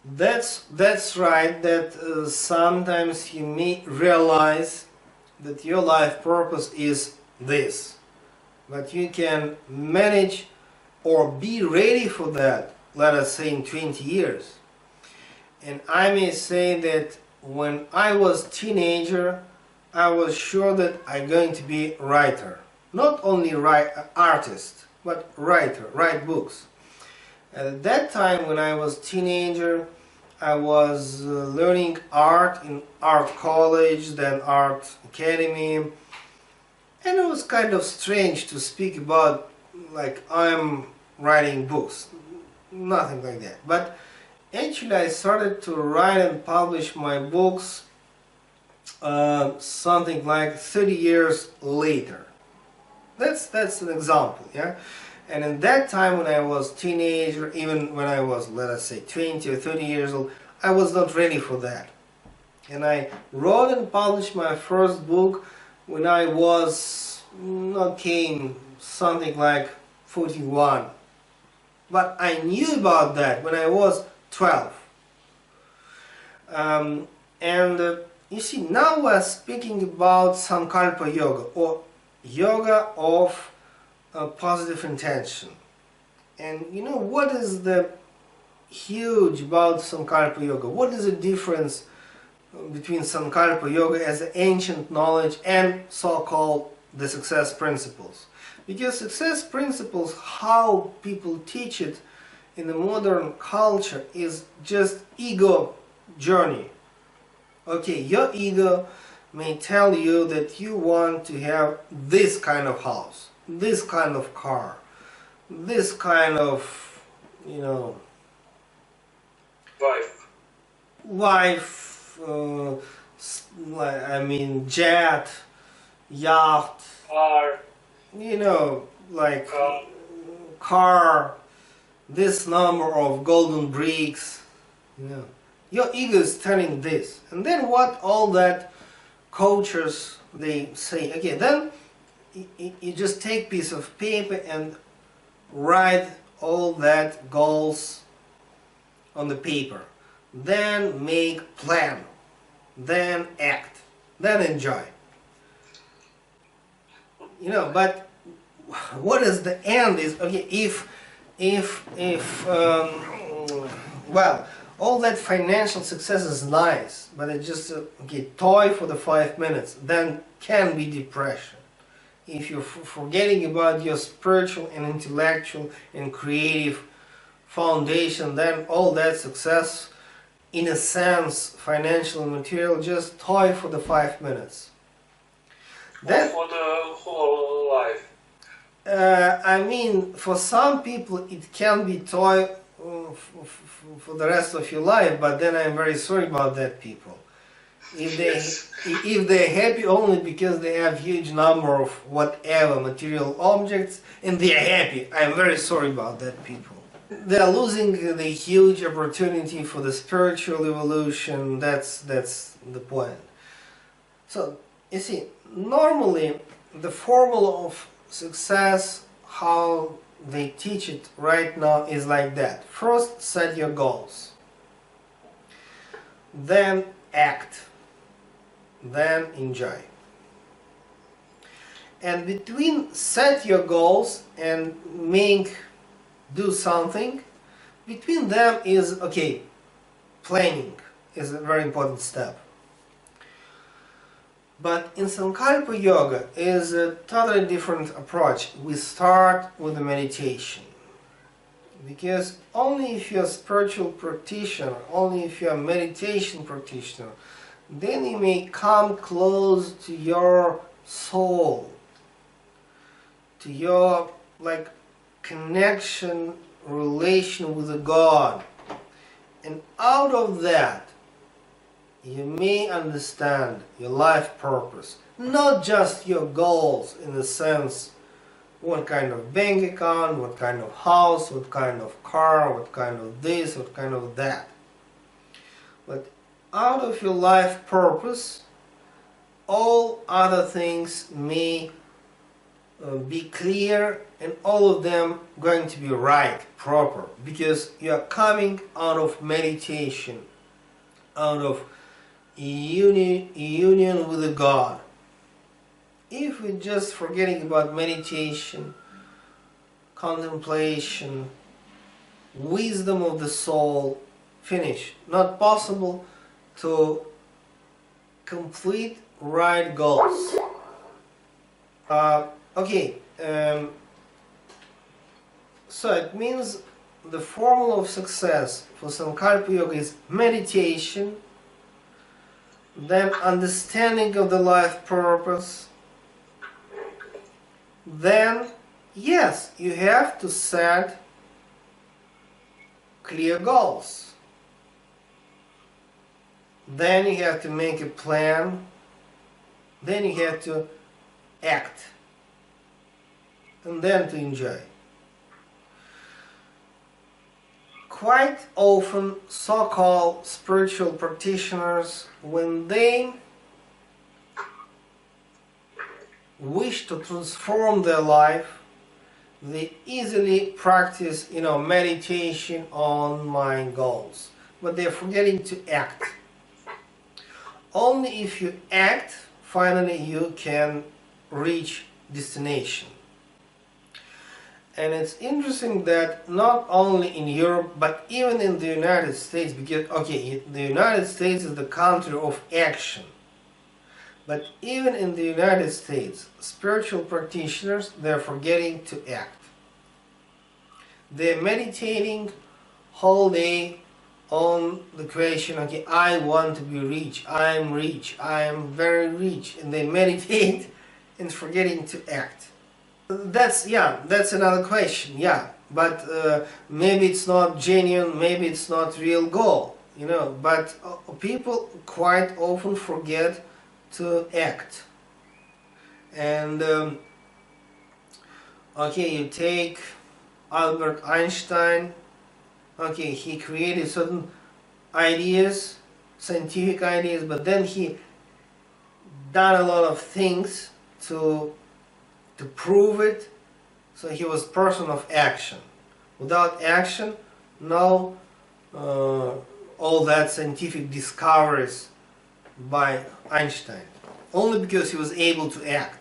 That's right, that sometimes you may realize that your life purpose is this, but you can manage or be ready for that, let us say in 20 years. And I may say that when I was teenager, I was sure that I'm going to be a writer. Not only artist, but writer, write books. At that time, when I was teenager, I was learning art in art college, then art academy, and it was kind of strange to speak about like I'm writing books, nothing like that. But actually I started to write and publish my books something like 30 years later. That's an example, yeah? And in that time when I was teenager, even when I was, let us say, 20 or 30 years old, I was not ready for that. And I wrote and published my first book when I was, something like 41. But I knew about that when I was 12. You see, now we're speaking about Sankalpa Yoga, or yoga of positive intention. And you know, what is the huge about Sankalpa Yoga? What is the difference between Sankalpa Yoga as an ancient knowledge and so-called the success principles? Because success principles, how people teach it in the modern culture, is just ego journey. Okay, your ego may tell you that you want to have this kind of house, this kind of car, this kind of, wife, jet, yacht, car, this number of golden bricks, Your ego is telling this. And then what all that coaches, they say, okay, then you just take piece of paper and write all that goals on the paper. Then make plan. Then act. Then enjoy. But what is the end is, okay, well, all that financial success is nice, but it's just toy for the 5 minutes, then can be depression. If you're forgetting about your spiritual and intellectual and creative foundation, then all that success, in a sense, financial and material, just toy for the 5 minutes. Then, for the whole life. For some people it can be toy for the rest of your life, but then I'm very sorry about that people. If they're happy only because they have huge number of whatever material objects and they're happy, I'm very sorry about that people. They're losing the huge opportunity for the spiritual evolution. That's the point. So you see, normally the formula of success, how they teach it right now, is like that. First, set your goals. Then act. Then enjoy. And between set your goals and do something, between them is, planning is a very important step. But in Sankalpa Yoga is a totally different approach. We start with the meditation. Because only if you're a spiritual practitioner, only if you're a meditation practitioner, then you may come close to your soul, to your connection, relation with the God. And out of that, you may understand your life purpose, not just your goals in the sense what kind of bank account, what kind of house, what kind of car, what kind of this, what kind of that. But out of your life purpose, all other things may be clear, and all of them going to be right, proper, because you are coming out of meditation, out of union with the God. If we're just forgetting about meditation, contemplation, wisdom of the soul, finish. Not possible to complete right goals. So it means the formula of success for Sankalpa Yoga is meditation, then understanding of the life purpose, then yes, you have to set clear goals. Then you have to make a plan. Then you have to act. And then to enjoy. Quite often, so-called spiritual practitioners, when they wish to transform their life, they easily practice, meditation on my goals. But they're forgetting to act. Only if you act, finally you can reach destination. And it's interesting that not only in Europe, but even in the United States, because, the United States is the country of action. But even in the United States, spiritual practitioners, they're forgetting to act. They're meditating whole day on the question, I want to be rich, I'm very rich, and they meditate and forgetting to act. That's another question, but maybe it's not genuine, maybe it's not real goal, but people quite often forget to act. And you take Albert Einstein. He created certain ideas, scientific ideas, but then he done a lot of things to prove it. So he was a person of action. Without action, no all that scientific discoveries by Einstein. Only because he was able to act.